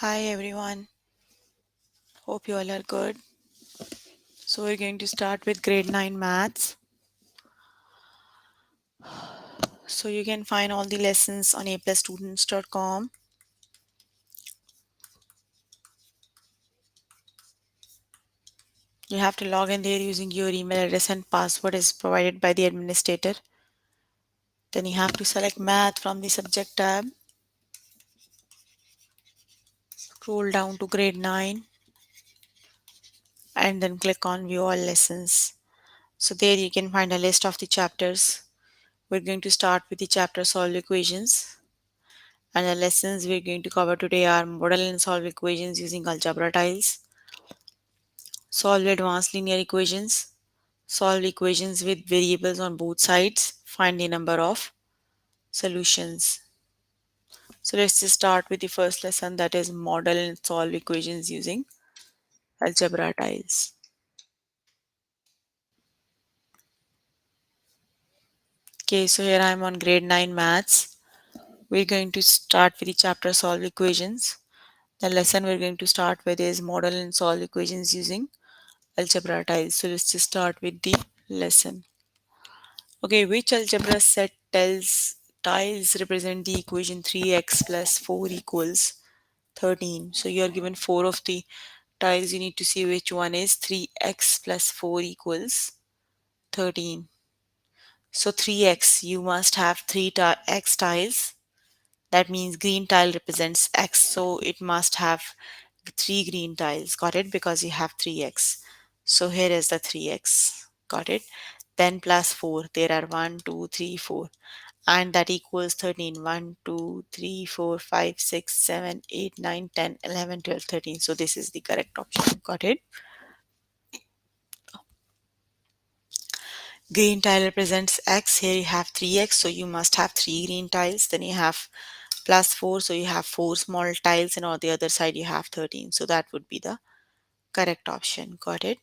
Hi everyone, hope you all are good. So, we're going to start with grade 9 maths. So, you can find all the lessons on aplusstudents.com. You have to log in there using your email address and password is provided by the administrator. Then you have to select math from the subject tab, scroll down to grade 9 and then click on view all lessons. So, there you can find a list of the chapters. We're going to start with the chapter solve equations. And the lessons we're going to cover today are model and solve equations using algebra tiles, solve advanced linear equations, solve equations with variables on both sides, find the number of solutions. So let's just start with the first lesson, that is model and solve equations using algebra tiles. Okay, so here I am on grade 9 maths. We're going to start with the chapter solve equations. The lesson we're going to start with is model and solve equations using algebra tiles. So let's just start with the lesson. Okay, which algebra set tells tiles represent the equation 3x plus 4 equals 13. So you are given 4 of the tiles. You need to see which one is 3x plus 4 equals 13. So 3x, you must have 3 x tiles. That means green tile represents x. So it must have 3 green tiles. Got it? Because you have 3x. So here is the 3x. Got it? Then plus 4. There are 1, 2, 3, 4. And that equals 13. 1, 2, 3, 4, 5, 6, 7, 8, 9, 10, 11, 12, 13. So this is the correct option. Got it? Green tile represents x. Here you have 3x. So you must have 3 green tiles. Then you have plus 4. So you have 4 small tiles. And on the other side you have 13. So that would be the correct option. Got it?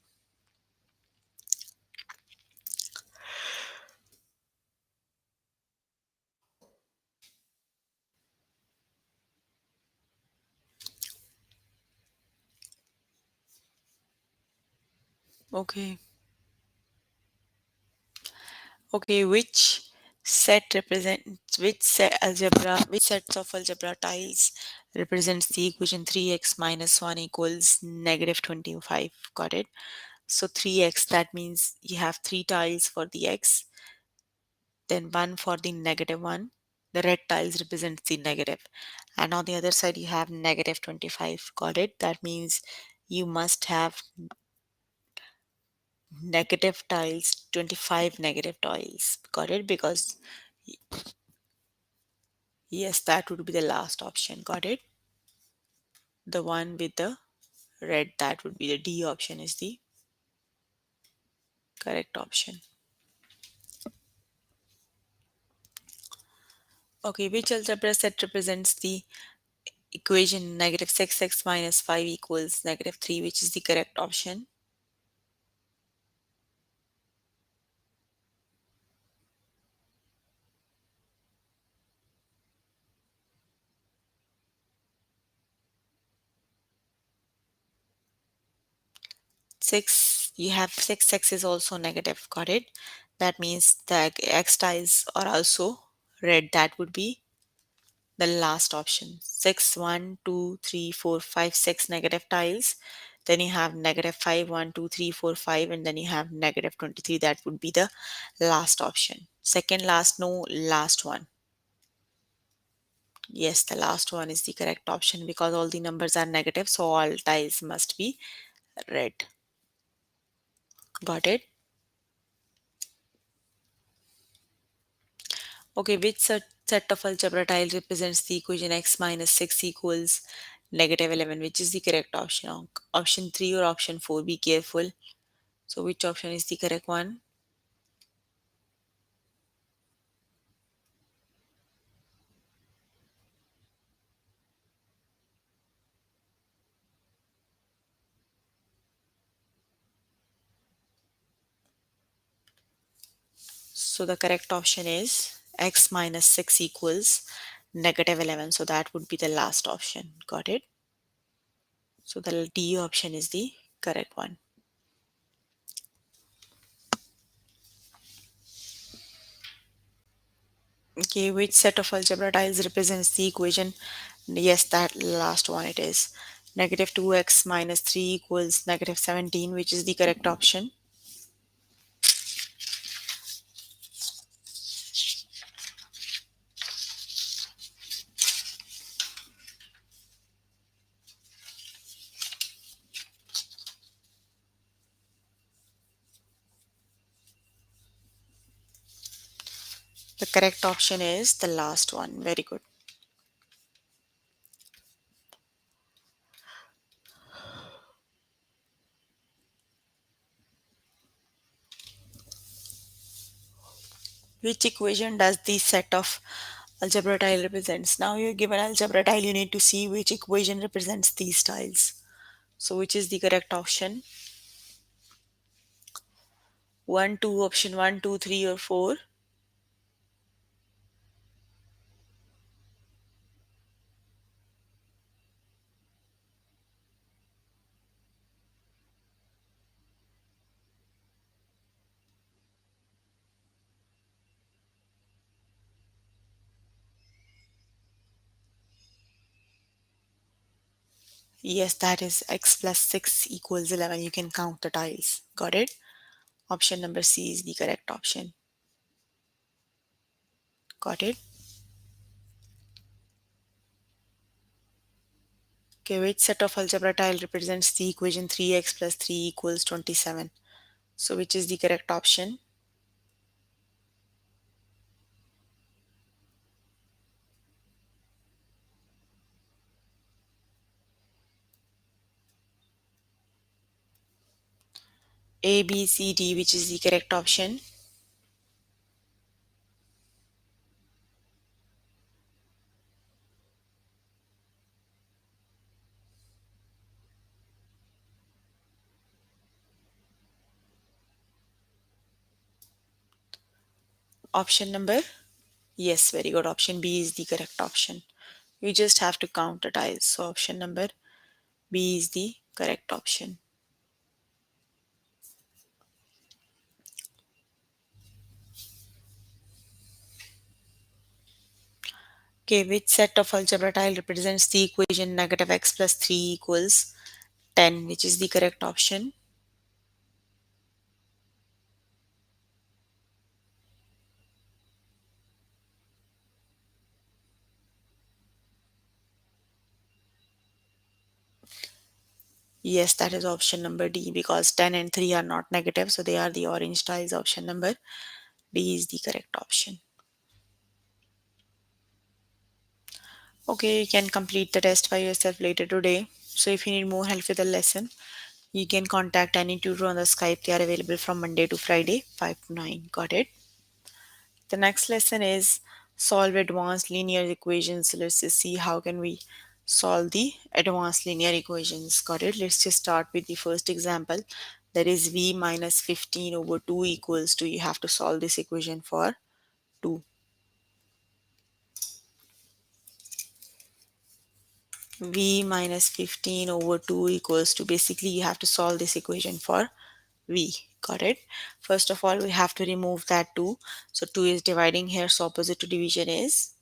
Okay. Okay, which sets of algebra tiles represents the equation 3x minus 1 equals negative 25. Got it? So 3x, that means you have 3 tiles for the x, then 1 for the negative one. The red tiles represents the negative. And on the other side you have negative 25. Got it? That means you must have negative tiles, 25 negative tiles. Got it? Because yes, that would be the last option. Got it? The one with the red, that would be the D option is the correct option. Okay, which algebra set represents the equation negative 6x minus 5 equals negative 3, which is the correct option? Six, you have 6x is also negative. Got it? That means the x tiles are also red. That would be the last option. 6, 1, 2, 3, 4, 5, 6 negative tiles. Then you have negative 5, 1, 2, 3, 4, 5, and then you have negative 23. That would be the last option. Second last, no, last one. Yes, the last one is the correct option because all the numbers are negative, so all tiles must be red. Got it? Okay, which set of algebra tile represents the equation x minus 6 equals negative 11? Which is the correct option? Option 3 or option 4? Be careful. So which option is the correct one? So the correct option is x minus 6 equals negative 11. So that would be the last option. Got it? So the D option is the correct one. Okay, which set of algebra tiles represents the equation? Yes, that last one it is. Negative 2x minus 3 equals negative 17, which is the correct option. The correct option is the last one. Very good. Which equation does the set of algebra tile represents? Now you're given algebra tile, you need to see which equation represents these tiles. So which is the correct option? 1, 2, option 1, 2, 3 or 4? Yes, that is x plus 6 equals 11. You can count the tiles. Got it? Option number C is the correct option. Got it? Okay, which set of algebra tile represents the equation 3x plus 3 equals 27? So which is the correct option? A, B, C, D, which is the correct option? Option number? Yes, very good. Option B is the correct option. You just have to count the tiles. So option number B is the correct option. Okay, which set of algebra tile represents the equation negative x plus 3 equals 10, which is the correct option? Yes, that is option number D because 10 and 3 are not negative, so they are the orange tiles. Option number D is the correct option. Okay, you can complete the test by yourself later today. So if you need more help with the lesson, you can contact any tutor on the Skype. They are available from Monday to Friday, 5 to 9. Got it? The next lesson is solve advanced linear equations. So let's just see how can we solve the advanced linear equations. Got it? Let's just start with the first example. That is v minus 15 over 2 equals to, you have to solve this equation for 2. V minus 15 over 2 equals to, basically you have to solve this equation for v. Got it? First of all, we have to remove that 2. So 2 is dividing here, so opposite to division is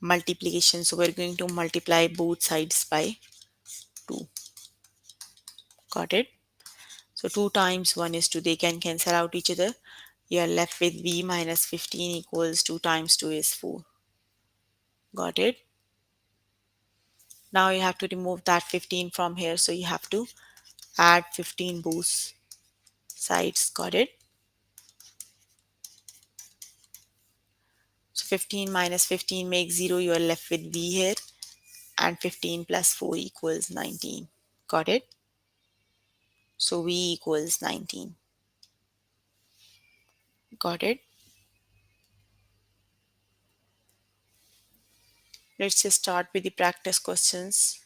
multiplication. So we're going to multiply both sides by 2. Got it? So 2 times 1 is 2. They can cancel out each other. You are left with v minus 15 equals 2 times 2 is 4. Got it? Now you have to remove that 15 from here. So you have to add 15 both sides. Got it? So 15 minus 15 makes 0. You are left with v here. And 15 plus 4 equals 19. Got it? So v equals 19. Got it? Let's just start with the practice questions.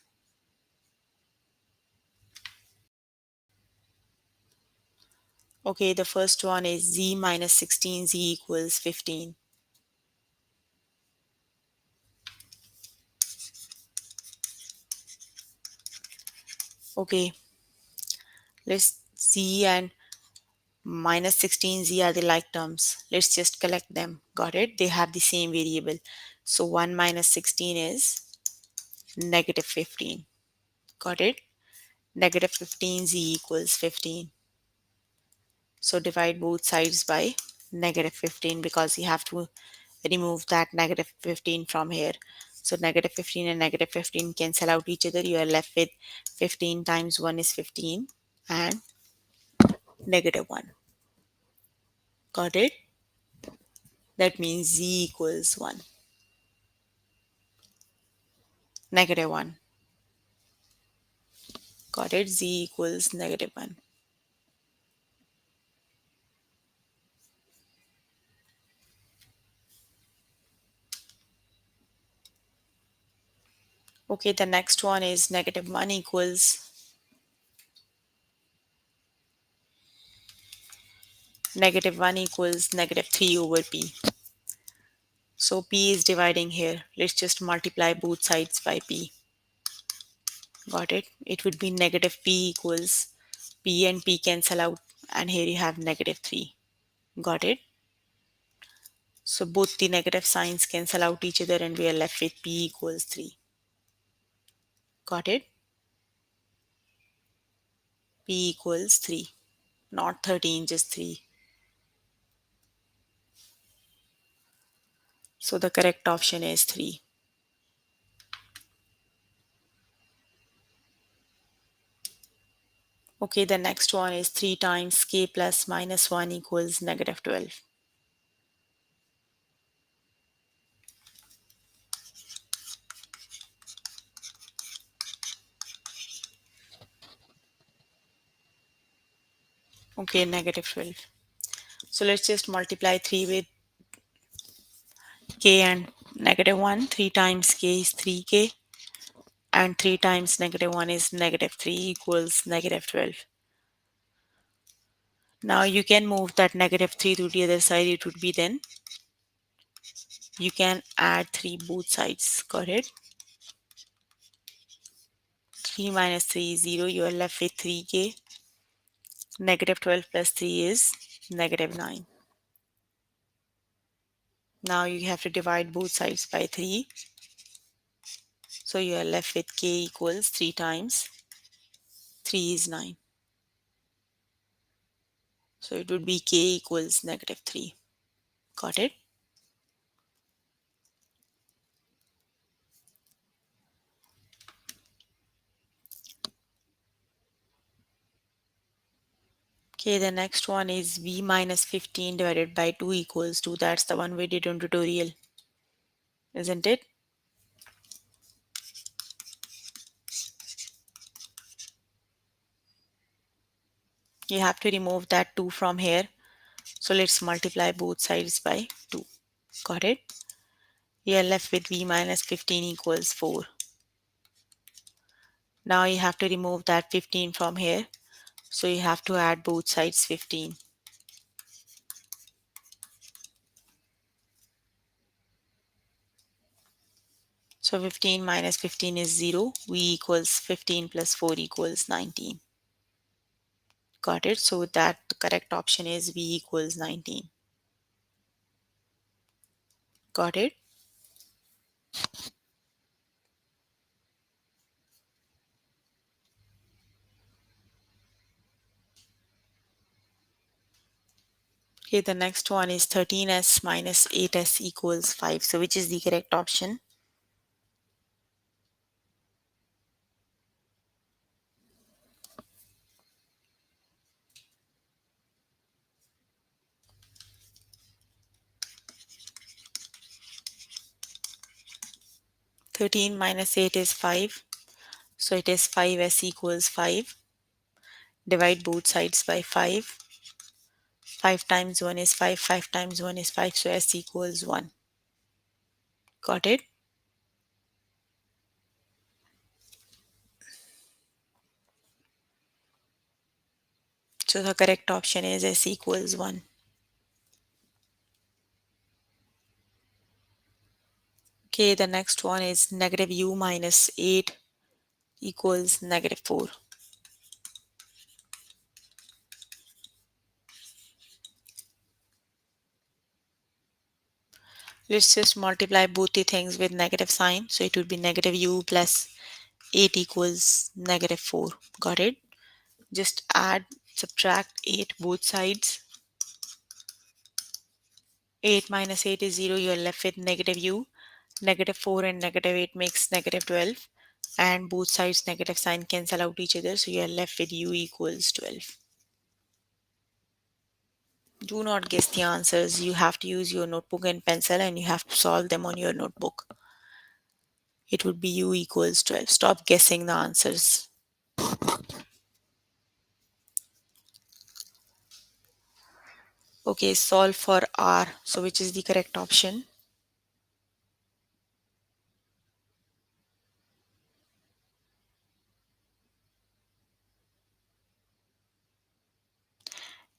Okay, the first one is z minus 16, z equals 15. Okay, let's z and minus 16z are the like terms. Let's just collect them. Got it? They have the same variable. So 1 minus 16 is negative 15. Got it? Negative 15z equals 15. So divide both sides by negative 15 because you have to remove that negative 15 from here. So negative 15 and negative 15 cancel out each other. You are left with 15 times 1 is 15 and negative 1. Got it? That means z equals 1. Negative 1. Got it? Z equals negative 1. Okay, the next one is negative 1 equals negative 3 over p. So p is dividing here. Let's just multiply both sides by p. Got it? It would be negative p equals p and p cancel out, and here you have negative 3. Got it? So both the negative signs cancel out each other and we are left with p equals 3. Got it? P equals 3. Not 13, just 3. So the correct option is 3. Okay, the next one is 3 times k plus minus 1 equals negative 12. Okay, negative 12. So let's just multiply 3 with k and negative 1. 3 times k is 3k and 3 times negative 1 is negative 3 equals negative 12. Now you can move that negative 3 to the other side. It would be then you can add 3 both sides. Got it? 3 minus 3 is 0. You are left with 3k. Negative 12 plus 3 is negative 9. Now you have to divide both sides by 3. So you are left with k equals 3 times 3 is 9. So it would be k equals negative 3. Got it? Okay, the next one is v minus 15 divided by 2 equals 2. That's the one we did on tutorial, isn't it? You have to remove that 2 from here. So let's multiply both sides by 2. Got it? We are left with v minus 15 equals 4. Now you have to remove that 15 from here. So you have to add both sides 15. So 15 minus 15 is 0. V equals 15 plus 4 equals 19. Got it? So that the correct option is V equals 19. Got it? Okay, the next one is 13s minus 8s equals 5. So which is the correct option? Thirteen minus 8 is 5. So it is 5s equals 5. Divide both sides by 5. 5 times 1 is 5. 5 times 1 is 5. So s equals 1. Got it? So the correct option is s equals 1. Okay, the next one is negative u minus 8 equals negative 4. Let's just multiply both the things with negative sign. So it would be negative u plus 8 equals negative 4. Got it? Just add, subtract 8 both sides. 8 minus 8 is 0. You are left with negative u. Negative 4 and negative 8 makes negative 12. And both sides negative sign cancel out each other. So you are left with u equals 12. Do not guess the answers. You have to use your notebook and pencil and you have to solve them on your notebook. It would be u equals 12. Stop guessing the answers. Okay, solve for r. So which is the correct option?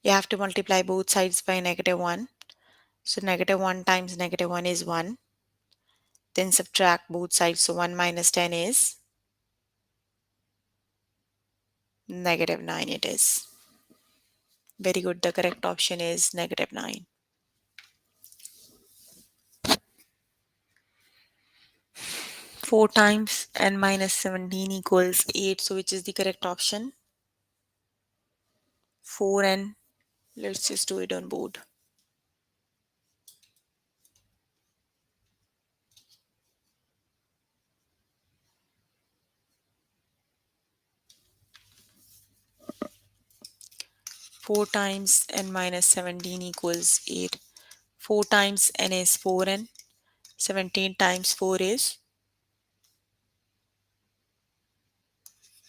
You have to multiply both sides by negative 1. So negative 1 times negative 1 is 1. Then subtract both sides. So 1 minus 10 is negative 9 it is. Very good. The correct option is negative 9. 4 times n minus 17 equals 8. So which is the correct option? 4n. Let's just do it on board. 4 times n minus 17 equals 8. 4 times n is 4n. 17 times 4 is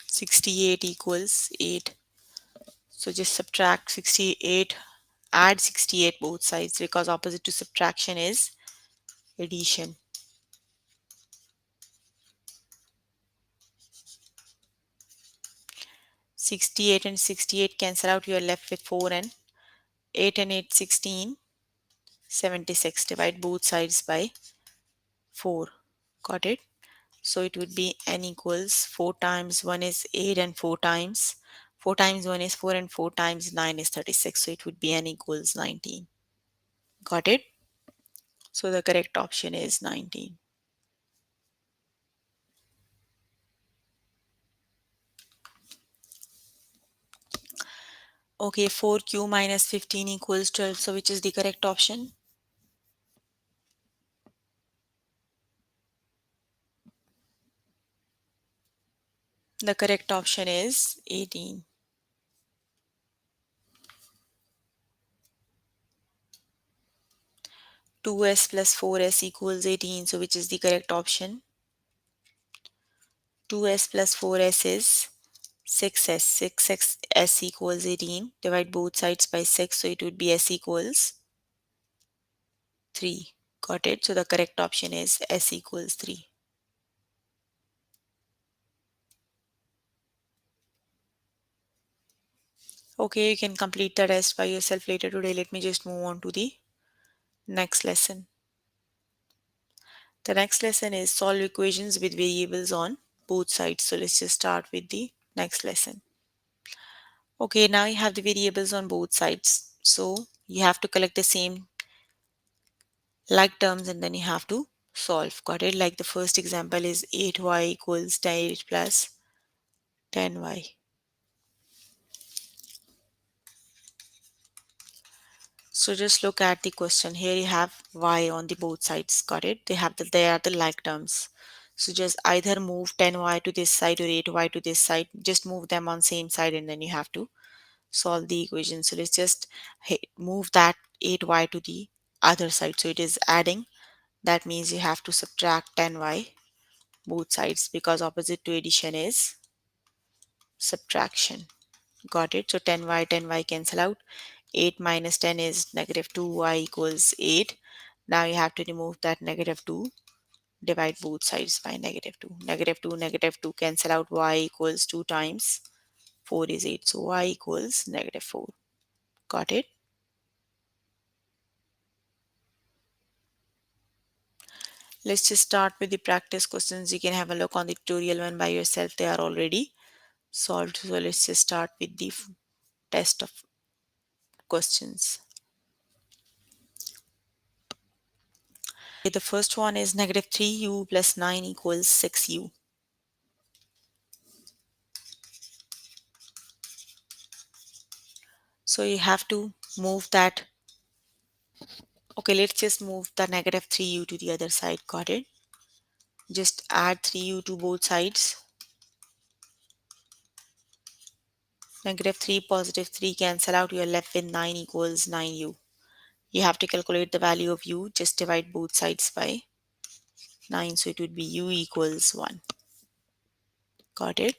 68 equals 8. So just subtract 68, add 68 both sides because opposite to subtraction is addition. 68 and 68 cancel out. You are left with 4n. 8 and 8, 16. 76. Divide both sides by 4. Got it? So it would be n equals 4 times 1 is 8 and 4 times 1 is 4 and 4 times 9 is 36. So it would be n equals 19. Got it? So the correct option is 19. Okay, 4q minus 15 equals 12. So which is the correct option? The correct option is 18. 2s plus 4s equals 18. So which is the correct option? 2s plus 4s is 6s. 6x s equals 18. Divide both sides by 6. So it would be s equals 3. Got it? So the correct option is s equals 3. Okay, you can complete the test by yourself later today. Let me just move on to the next lesson. The next lesson is solve equations with variables on both sides. So let's just start with the next lesson. Okay, now you have the variables on both sides. So you have to collect the same like terms and then you have to solve. Got it? Like the first example is 8y equals 8 plus 10y. So just look at the question. Here you have y on the both sides. Got it? They are the like terms. So just either move 10y to this side or 8y to this side. Just move them on same side and then you have to solve the equation. So let's just move that 8y to the other side. So it is adding. That means you have to subtract 10y both sides because opposite to addition is subtraction. Got it? So 10y cancel out. 8 minus 10 is negative 2y equals 8. Now you have to remove that negative 2. Divide both sides by negative 2. Negative 2 cancel out. Y equals 2 times 4 is 8. So y equals negative 4. Got it? Let's just start with the practice questions. You can have a look on the tutorial one by yourself. They are already solved. So let's just start with the test of questions. The first one is negative 3u plus 9 equals 6u. So you have to move that. Okay, let's just move the negative 3u to the other side. Got it? Just add 3u to both sides. Negative 3, positive 3 cancel out. You are left with 9 equals 9u. You have to calculate the value of u. Just divide both sides by 9. So it would be u equals 1. Got it?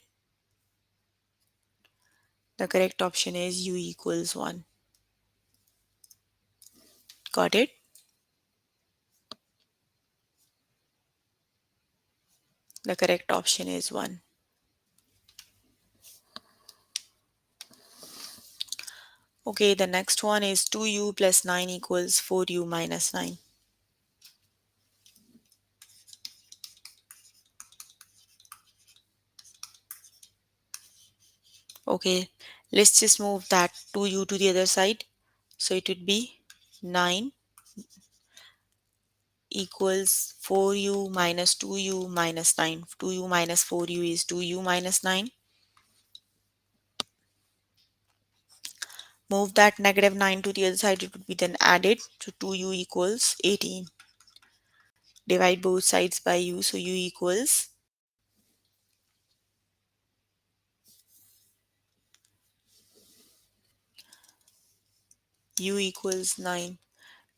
The correct option is u equals 1. Got it? The correct option is 1. Okay, the next one is 2u plus 9 equals 4u minus 9. Okay, let's just move that 2u to the other side. So it would be 9 equals 4u minus 2u minus 9. 2u minus 4u is 2u minus 9. Move that negative 9 to the other side, it would be then added to 2u equals 18. Divide both sides by u, so u equals u equals 9.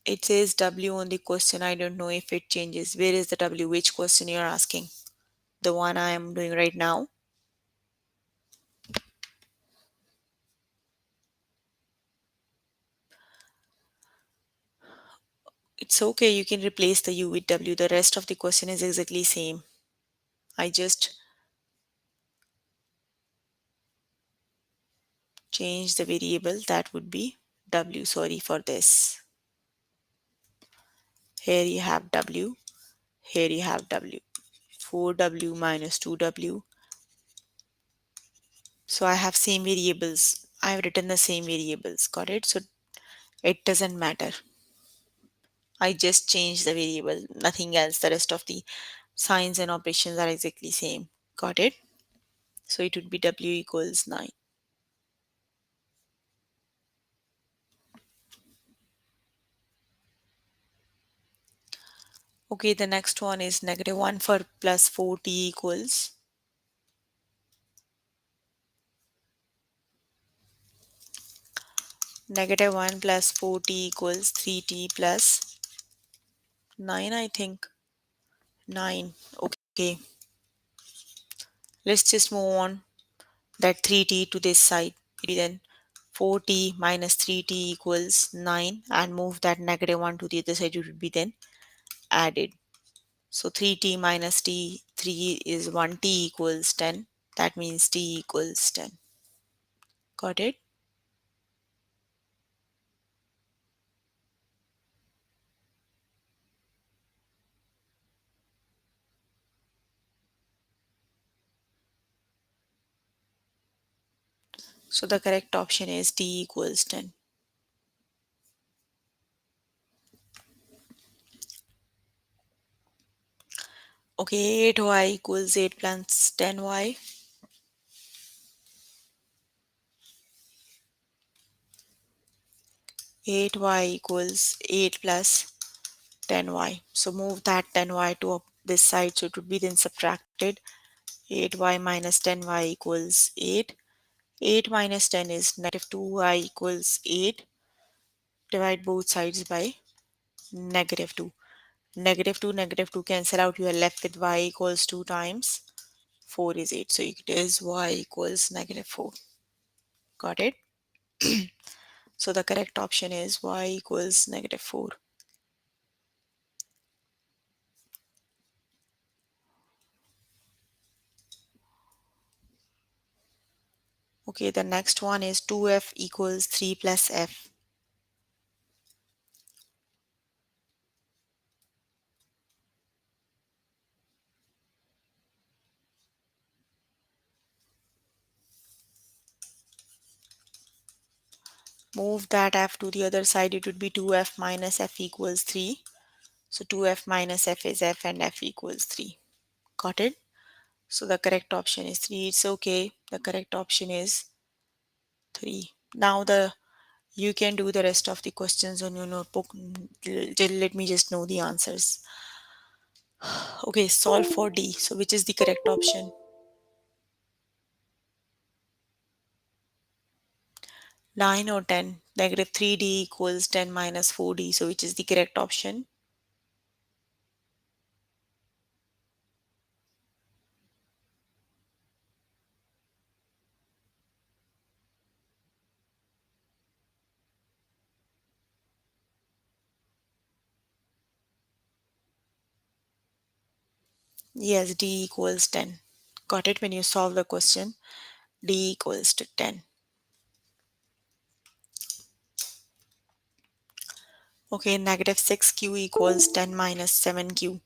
It says W on the question. I don't know if it changes. Where is the W? Which question you're asking? The one I am doing right now. It's okay. You can replace the U with W. The rest of the question is exactly same. I just change the variable. That would be W. Sorry for this. Here you have W. Here you have W. 4W minus 2W. So I have same variables. I have written the same variables. Got it? So it doesn't matter. I just changed the variable, nothing else. The rest of the signs and operations are exactly same. Got it? So it would be W equals 9. Okay, the next one is negative 1 for plus 4t equals. Negative 1 plus 4t equals 3t plus 9, I think. 9. Okay, let's just move on that 3t to this side. Then 4t minus 3t equals 9 and move that negative 1 to the other side. It would be then added. So 3t minus t, 3 is 1t equals 10. That means t equals 10. Got it? So the correct option is t equals 10. Okay, 8y equals 8 plus 10y. Eight y equals 8 plus 10y. So move that 10y to this side. So it would be then subtracted. 8y minus 10y equals 8. 8 minus 10 is negative 2y equals 8. Divide both sides by negative 2. Negative 2 cancel out. You are left with y equals 2 times 4 is 8. So it is y equals negative 4. Got it? So the correct option is y equals negative 4. Okay, the next one is 2f equals 3 plus f. Move that f to the other side. It would be 2f minus f equals 3. So 2f minus f is f and f equals 3. Got it? So the correct option is 3. It's okay. The correct option is 3. Now you can do the rest of the questions on your notebook. Let me just know the answers. Okay, solve for D. So which is the correct option? 9 or 10? Negative 3D equals 10 minus 4D. So which is the correct option? Yes, D equals 10. Got it? When you solve the question, D equals to 10. Okay, negative 6Q equals 10 minus 7Q.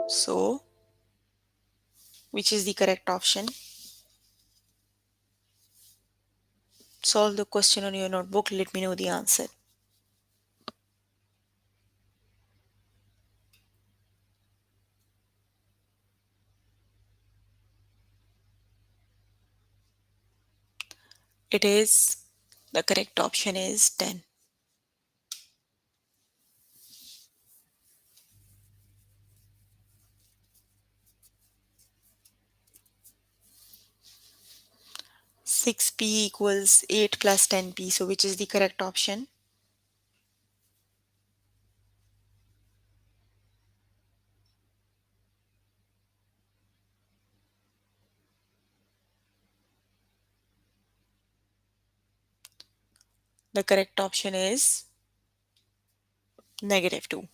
So which is the correct option? Solve the question on your notebook. Let me know the answer. It is, the correct option is 10. Six P equals 8 plus 10P. So which is the correct option? The correct option is negative 2.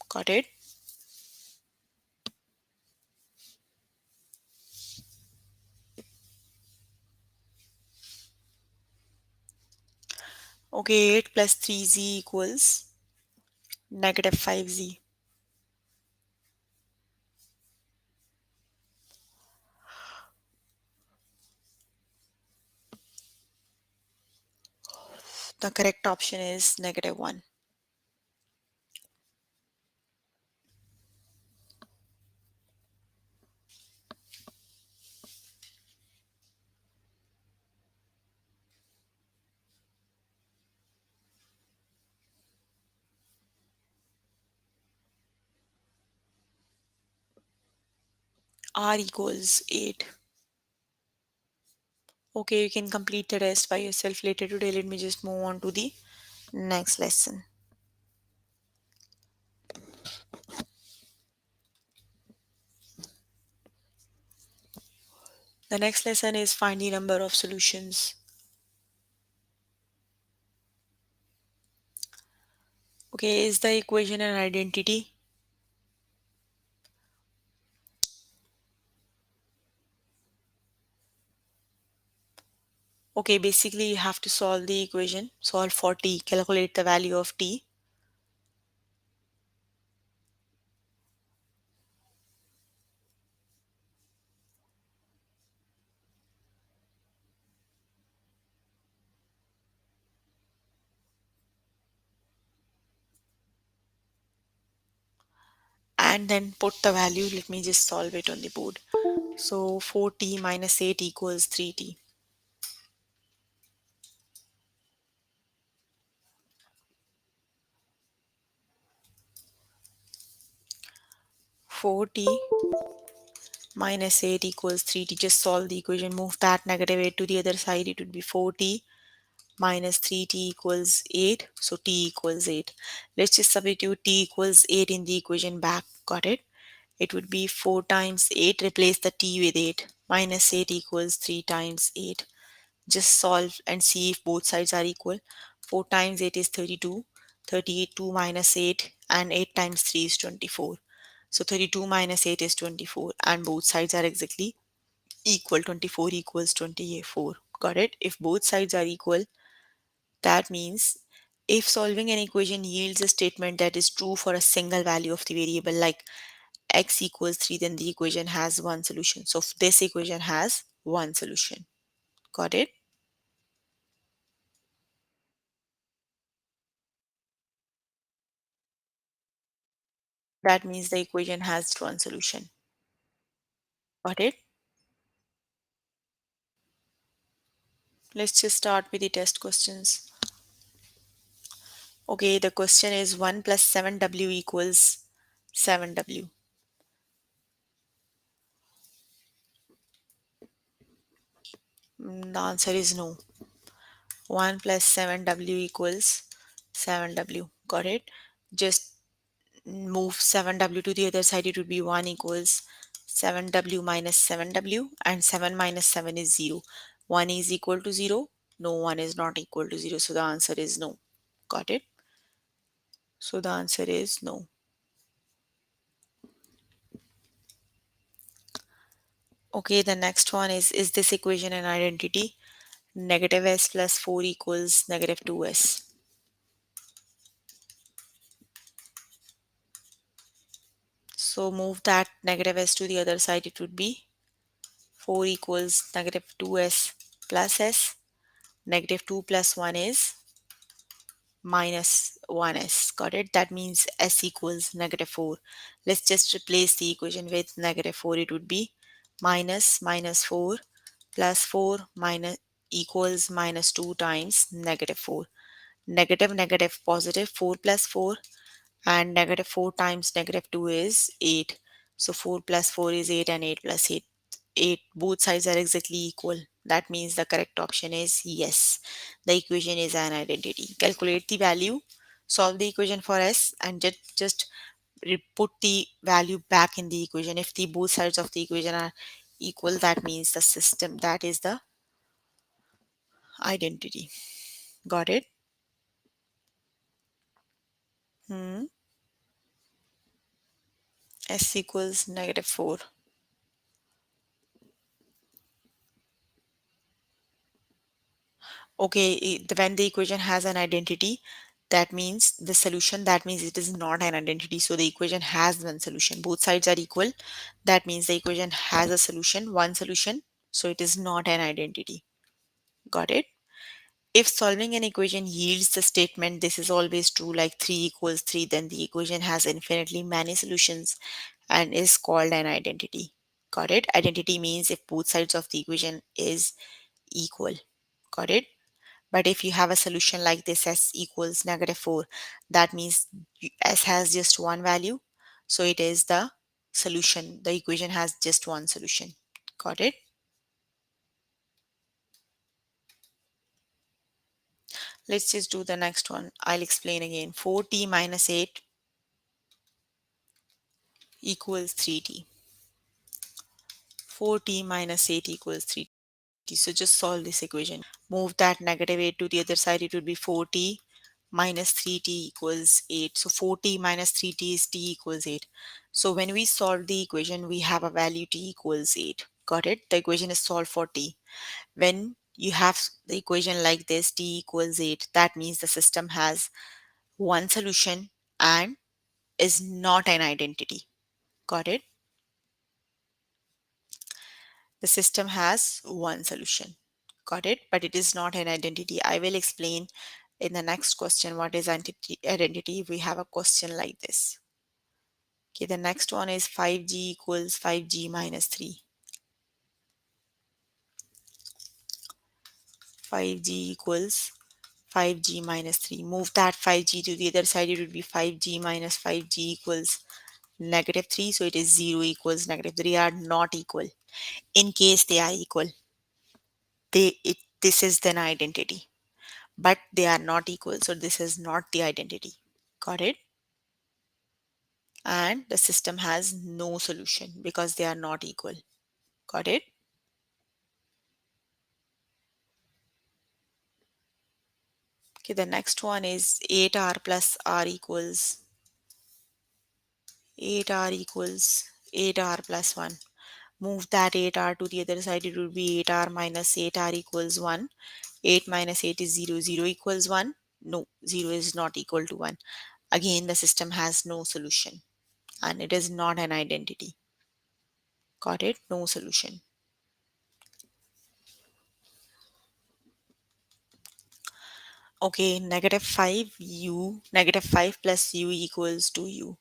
Got it? Okay, 8 plus 3Z equals negative 5Z. The correct option is negative 1. R equals 8. Okay, you can complete the rest by yourself later today. Let me just move on to the next lesson. The next lesson is find the number of solutions. Okay, is the equation an identity? Okay, basically you have to solve the equation. Solve for t, calculate the value of t. And then put the value. Let me just solve it on the board. So 4t minus 8 equals 3t. 4t minus 8 equals 3t. Just solve the equation. Move that negative 8 to the other side. It would be 4t minus 3t equals 8. So t equals 8. Let's just substitute t equals 8 in the equation back. Got it? It would be 4 times 8. Replace the t with 8. Minus 8 equals 3 times 8. Just solve and see if both sides are equal. 4 times 8 is 32. 32 minus 8 and 8 times 3 is 24. So 32 minus 8 is 24 and both sides are exactly equal. 24 equals 24. Got it? If both sides are equal, that means if solving an equation yields a statement that is true for a single value of the variable like x equals 3, then the equation has one solution. So this equation has one solution. Got it? That means the equation has one solution. Got it? Let's just start with the test questions. Okay, the question is 1 plus 7w equals 7w. The answer is no. 1 plus 7w equals 7w. Got it? Just move 7w to the other side, it would be 1 equals 7w minus 7w, and 7 minus 7 is 0. 1 is equal to 0. No, 1 is not equal to 0. So the answer is no. Got it? So the answer is no. Okay, the next one is this equation an identity? Negative s plus 4 equals negative 2s. So move that negative s to the other side, it would be 4 equals negative 2s plus s. Negative 2 plus 1 is minus 1s. Got it? That means s equals negative 4. Let's just replace the equation with negative 4. It would be minus 4 plus 4 minus equals minus 2 times negative 4. Negative, negative, positive, 4 plus 4, and negative 4 times negative 2 is 8. So 4 plus 4 is 8, and 8 plus 8. 8, both sides are exactly equal. That means the correct option is yes. The equation is an identity. Calculate the value, solve the equation for s, and just put the value back in the equation. If the both sides of the equation are equal, that means the system, that is the identity. Got it? Hmm. S equals negative 4. Okay, when the equation has an identity, that means the solution, that means it is not an identity. So the equation has one solution. Both sides are equal. That means the equation has a solution, one solution. So it is not an identity. Got it? If solving an equation yields the statement this is always true, like 3 equals 3, then the equation has infinitely many solutions and is called an identity. Got it? Identity means if both sides of the equation is equal. Got it? But if you have a solution like this, s equals negative 4, that means s has just one value. So it is the solution. The equation has just one solution. Got it? Let's just do the next one. I'll explain again. 4t minus 8 equals 3t. 4t minus 8 equals 3t. So just solve this equation. Move that negative 8 to the other side. It would be 4t minus 3t equals 8. So 4t minus 3t is t equals 8. So when we solve the equation, we have a value t equals 8. Got it? The equation is solved for t. When you have the equation like this, t equals 8, that means the system has one solution and is not an identity. Got it? The system has one solution. Got it? But it is not an identity. I will explain in the next question what is identity. We have a question like this. Okay, the next one is 5g equals 5g minus 3. 5g equals 5g minus 3. Move that 5g to the other side. It would be 5g minus 5g equals negative 3. So it is 0 equals negative 3 are not equal. In case they are equal, this is then identity. But they are not equal. So this is not the identity. Got it? And the system has no solution because they are not equal. Got it? Okay, the next one is 8r plus r equals 8r equals 8r plus 1. Move that 8r to the other side. It would be 8r minus 8r equals 1. 8 minus 8 is 0. 0 equals 1. No, 0 is not equal to 1. Again, the system has no solution and it is not an identity. Got it? No solution. Okay, negative 5 u, negative 5 plus u equals 2u.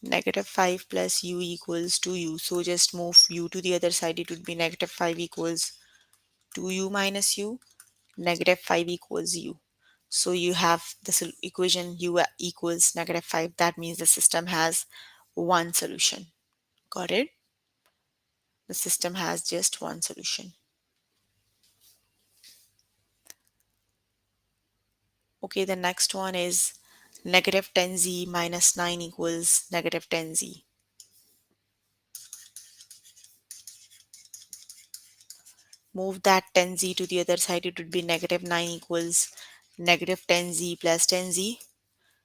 Negative 5 plus u equals 2u. So just move u to the other side. It would be negative 5 equals 2u minus u. Negative 5 equals u. So you have the equation u equals negative 5. That means the system has one solution. Got it? The system has just one solution. Okay, the next one is negative 10z minus 9 equals negative 10z. Move that 10z to the other side. It would be negative 9 equals negative 10z plus 10z.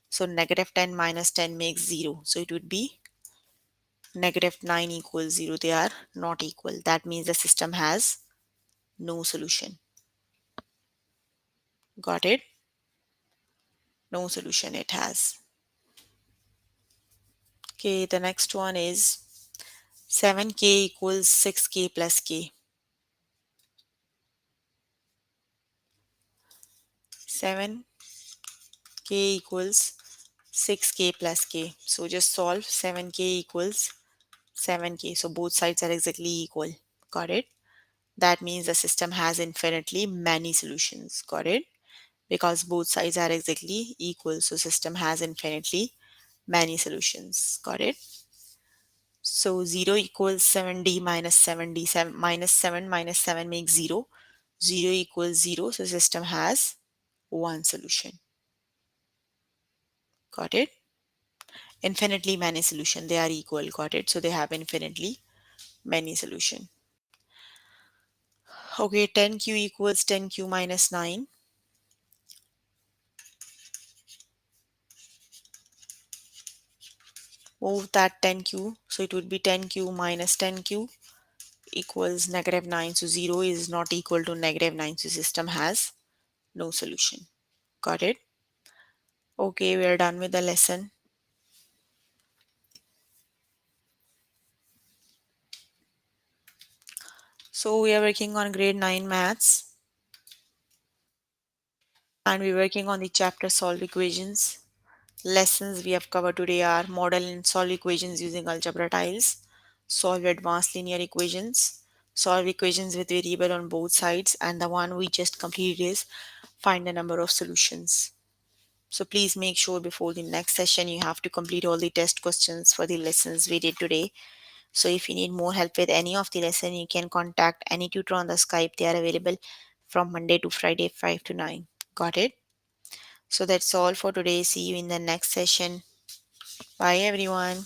So negative 10 minus 10 makes 0. So it would be negative 9 equals 0. They are not equal. That means the system has no solution. Got it? No solution it has. Okay, the next one is 7k equals 6k plus k. 7k equals 6k plus k. So just solve 7k equals 7k. So both sides are exactly equal. Got it? That means the system has infinitely many solutions. Got it? Because both sides are exactly equal. So system has infinitely many solutions. Got it? So 0 equals 7d minus 7d. 7 minus 7 minus 7 makes 0. 0 equals 0. So system has one solution. Got it? Infinitely many solution. They are equal. Got it? So they have infinitely many solution. Okay, 10q equals 10q minus 9. Move that 10q. So it would be 10q minus 10q equals negative 9. So 0 is not equal to negative 9. So system has no solution. Got it? Okay, we are done with the lesson. So we are working on grade 9 maths and we're working on the chapter solve equations. Lessons we have covered today are model and solve equations using algebra tiles, solve advanced linear equations, solve equations with variable on both sides, and the one we just completed is find the number of solutions. So please make sure before the next session you have to complete all the test questions for the lessons we did today. So if you need more help with any of the lesson, you can contact any tutor on the Skype. They are available from Monday to Friday, 5 to 9. Got it? So that's all for today. See you in the next session. Bye everyone.